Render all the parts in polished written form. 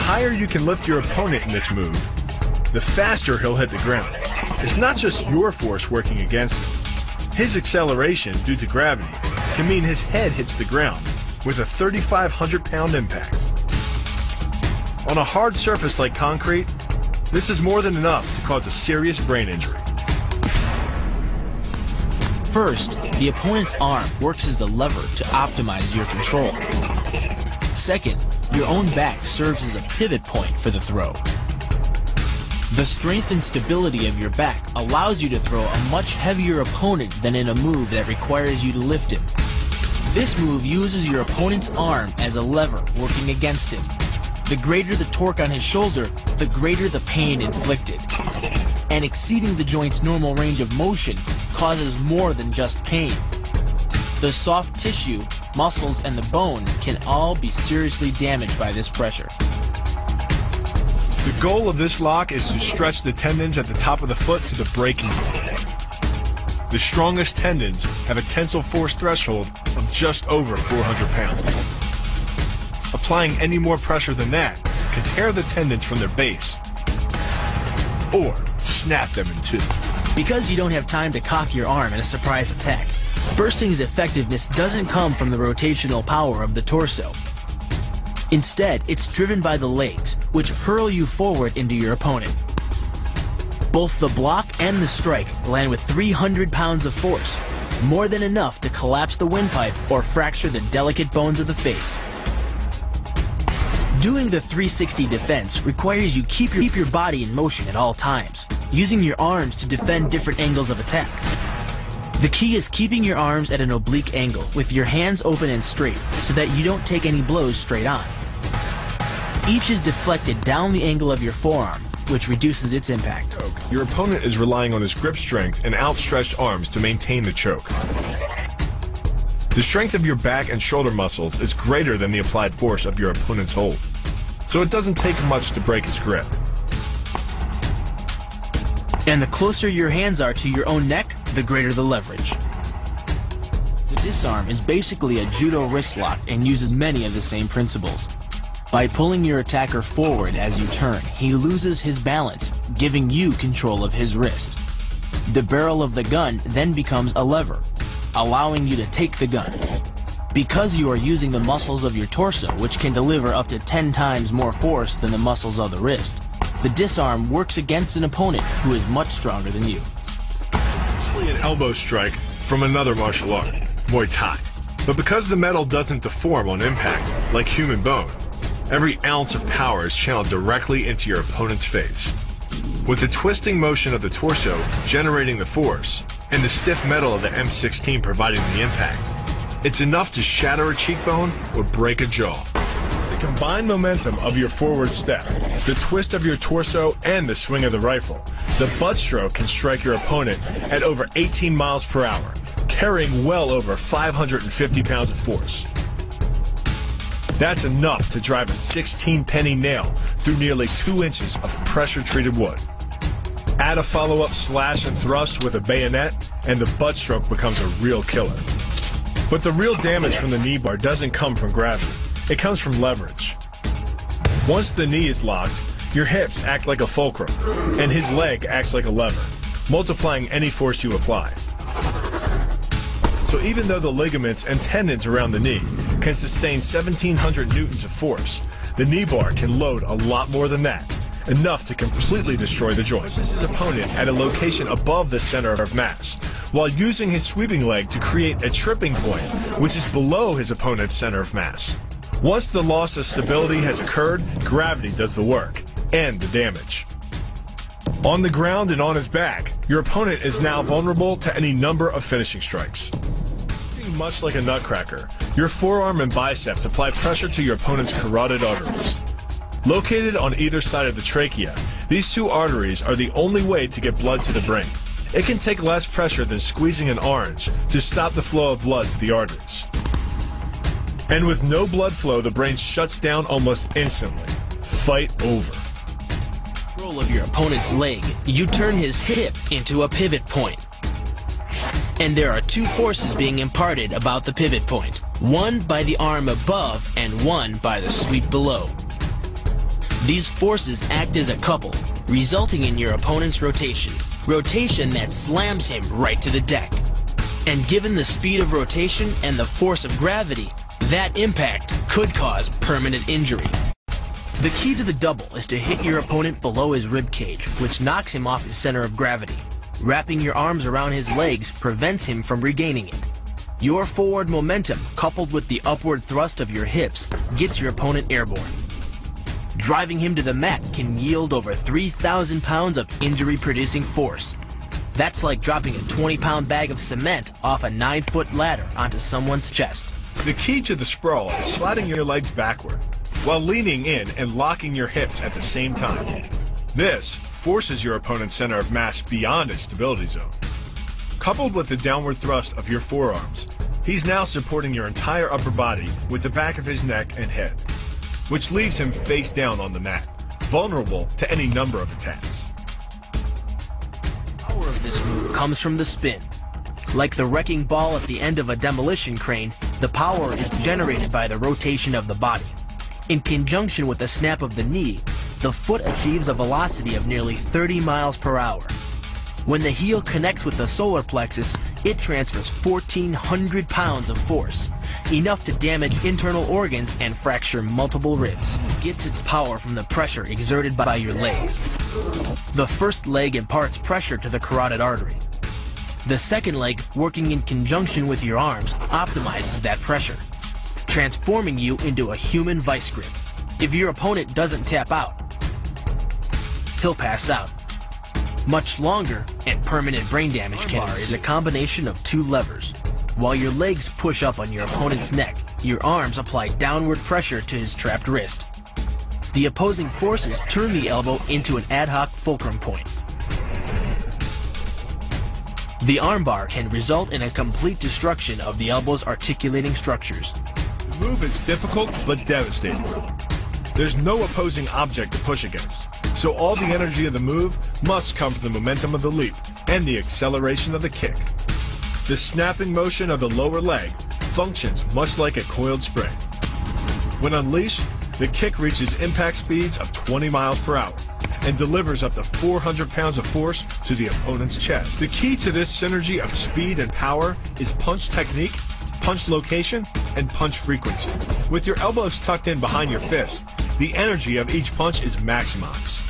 higher you can lift your opponent in this move, the faster he'll hit the ground. It's not just your force working against him. His acceleration due to gravity can mean his head hits the ground with a 3,500-pound impact. On a hard surface like concrete, this is more than enough to cause a serious brain injury. First, the opponent's arm works as a lever to optimize your control. Second, your own back serves as a pivot point for the throw. The strength and stability of your back allows you to throw a much heavier opponent than in a move that requires you to lift him. This move uses your opponent's arm as a lever working against him. The greater the torque on his shoulder, the greater the pain inflicted. And exceeding the joint's normal range of motion causes more than just pain. The soft tissue, muscles, and the bone can all be seriously damaged by this pressure. The goal of this lock is to stretch the tendons at the top of the foot to the breaking point. The strongest tendons have a tensile force threshold of just over 400 pounds. Applying any more pressure than that can tear the tendons from their base or snap them in two. Because you don't have time to cock your arm in a surprise attack, bursting's effectiveness doesn't come from the rotational power of the torso. Instead, it's driven by the legs, which hurl you forward into your opponent. Both the block and the strike land with 300 pounds of force, more than enough to collapse the windpipe or fracture the delicate bones of the face. Doing the 360 defense requires you keep your body in motion at all times, using your arms to defend different angles of attack. The key is keeping your arms at an oblique angle, with your hands open and straight, so that you don't take any blows straight on. Each is deflected down the angle of your forearm, which reduces its impact. Your opponent is relying on his grip strength and outstretched arms to maintain the choke. The strength of your back and shoulder muscles is greater than the applied force of your opponent's hold, so it doesn't take much to break his grip. And the closer your hands are to your own neck, the greater the leverage. The disarm is basically a judo wrist lock and uses many of the same principles. By pulling your attacker forward as you turn, he loses his balance, giving you control of his wrist. The barrel of the gun then becomes a lever, allowing you to take the gun. Because you are using the muscles of your torso, which can deliver up to 10 times more force than the muscles of the wrist, the disarm works against an opponent who is much stronger than you. It's an elbow strike from another martial art, Muay Thai. But because the metal doesn't deform on impact, like human bone, every ounce of power is channeled directly into your opponent's face. With the twisting motion of the torso generating the force, and the stiff metal of the M16 providing the impact, it's enough to shatter a cheekbone or break a jaw. The combined momentum of your forward step, the twist of your torso, and the swing of the rifle, the butt stroke can strike your opponent at over 18 miles per hour, carrying well over 550 pounds of force. That's enough to drive a 16-penny nail through nearly 2 inches of pressure-treated wood. Add a follow-up slash and thrust with a bayonet, and the butt stroke becomes a real killer. But the real damage from the knee bar doesn't come from gravity. It comes from leverage. Once the knee is locked, your hips act like a fulcrum, and his leg acts like a lever, multiplying any force you apply. So even though the ligaments and tendons around the knee can sustain 1,700 newtons of force, the knee bar can load a lot more than that, enough to completely destroy the joint. Pushes his opponent at a location above the center of mass, while using his sweeping leg to create a tripping point, which is below his opponent's center of mass. Once the loss of stability has occurred, gravity does the work, and the damage. On the ground and on his back, your opponent is now vulnerable to any number of finishing strikes. Much like a nutcracker, your forearm and biceps apply pressure to your opponent's carotid arteries. Located on either side of the trachea, these two arteries are the only way to get blood to the brain. It can take less pressure than squeezing an orange to stop the flow of blood to the arteries. And with no blood flow, the brain shuts down almost instantly. Fight over. Control of your opponent's leg, you turn his hip into a pivot point. And there are two forces being imparted about the pivot point. One by the arm above and one by the sweep below. These forces act as a couple, resulting in your opponent's rotation that slams him right to the deck. And given the speed of rotation and the force of gravity, that impact could cause permanent injury. The key to the double is to hit your opponent below his rib cage, which knocks him off his center of gravity. Wrapping your arms around his legs prevents him from regaining it. Your forward momentum, coupled with the upward thrust of your hips, gets your opponent airborne. Driving him to the mat can yield over 3,000 pounds of injury-producing force. That's like dropping a 20-pound bag of cement off a 9-foot ladder onto someone's chest. The key to the sprawl is sliding your legs backward, while leaning in and locking your hips at the same time. This forces your opponent's center of mass beyond its stability zone. Coupled with the downward thrust of your forearms, he's now supporting your entire upper body with the back of his neck and head, which leaves him face down on the mat, vulnerable to any number of attacks. The power of this move comes from the spin. Like the wrecking ball at the end of a demolition crane, the power is generated by the rotation of the body. In conjunction with the snap of the knee, the foot achieves a velocity of nearly 30 miles per hour. When the heel connects with the solar plexus, it transfers 1,400 pounds of force, enough to damage internal organs and fracture multiple ribs. It gets its power from the pressure exerted by your legs. The first leg imparts pressure to the carotid artery. The second leg, working in conjunction with your arms, optimizes that pressure, transforming you into a human vice grip. If your opponent doesn't tap out, he'll pass out. Much longer and permanent brain damage can is a combination of two levers. While your legs push up on your opponent's neck, your arms apply downward pressure to his trapped wrist. The opposing forces turn the elbow into an ad hoc fulcrum point. The armbar can result in a complete destruction of the elbow's articulating structures. The move is difficult but devastating. There's no opposing object to push against, so all the energy of the move must come from the momentum of the leap and the acceleration of the kick. The snapping motion of the lower leg functions much like a coiled spring. When unleashed, the kick reaches impact speeds of 20 miles per hour and delivers up to 400 pounds of force to the opponent's chest. The key to this synergy of speed and power is punch technique, punch location, and punch frequency. With your elbows tucked in behind your fist, the energy of each punch is maximized.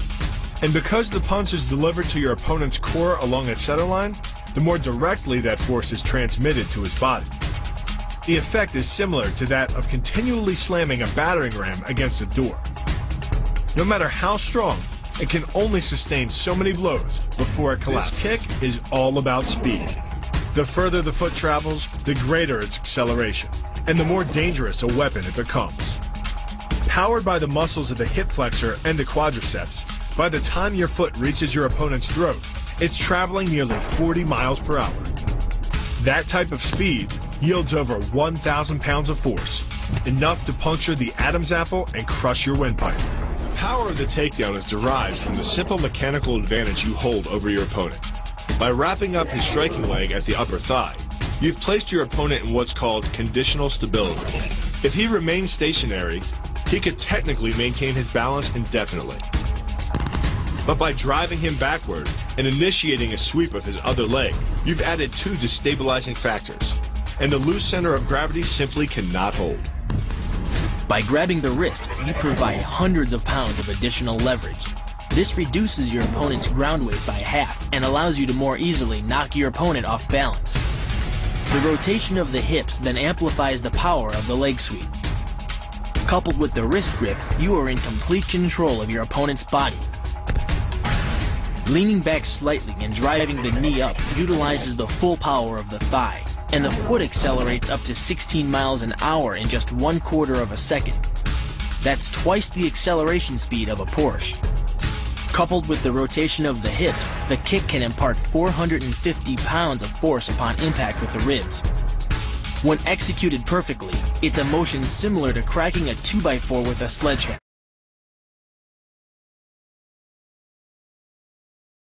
And because the punch is delivered to your opponent's core along a center line, the more directly that force is transmitted to his body. The effect is similar to that of continually slamming a battering ram against a door. No matter how strong, it can only sustain so many blows before it collapses. This kick is all about speed. The further the foot travels, the greater its acceleration, and the more dangerous a weapon it becomes. Powered by the muscles of the hip flexor and the quadriceps, by the time your foot reaches your opponent's throat, it's traveling nearly 40 miles per hour. That type of speed yields over 1,000 pounds of force, enough to puncture the Adam's apple and crush your windpipe. The power of the takedown is derived from the simple mechanical advantage you hold over your opponent. By wrapping up his striking leg at the upper thigh, you've placed your opponent in what's called conditional stability. If he remains stationary, he could technically maintain his balance indefinitely. But by driving him backward and initiating a sweep of his other leg, you've added two destabilizing factors, and the loose center of gravity simply cannot hold. By grabbing the wrist, you provide hundreds of pounds of additional leverage. This reduces your opponent's ground weight by half and allows you to more easily knock your opponent off balance. The rotation of the hips then amplifies the power of the leg sweep. Coupled with the wrist grip, you are in complete control of your opponent's body. Leaning back slightly and driving the knee up utilizes the full power of the thigh, and the foot accelerates up to 16 miles an hour in just 1/4 of a second. That's twice the acceleration speed of a Porsche. Coupled with the rotation of the hips, the kick can impart 450 pounds of force upon impact with the ribs. When executed perfectly, it's a motion similar to cracking a 2x4 with a sledgehammer.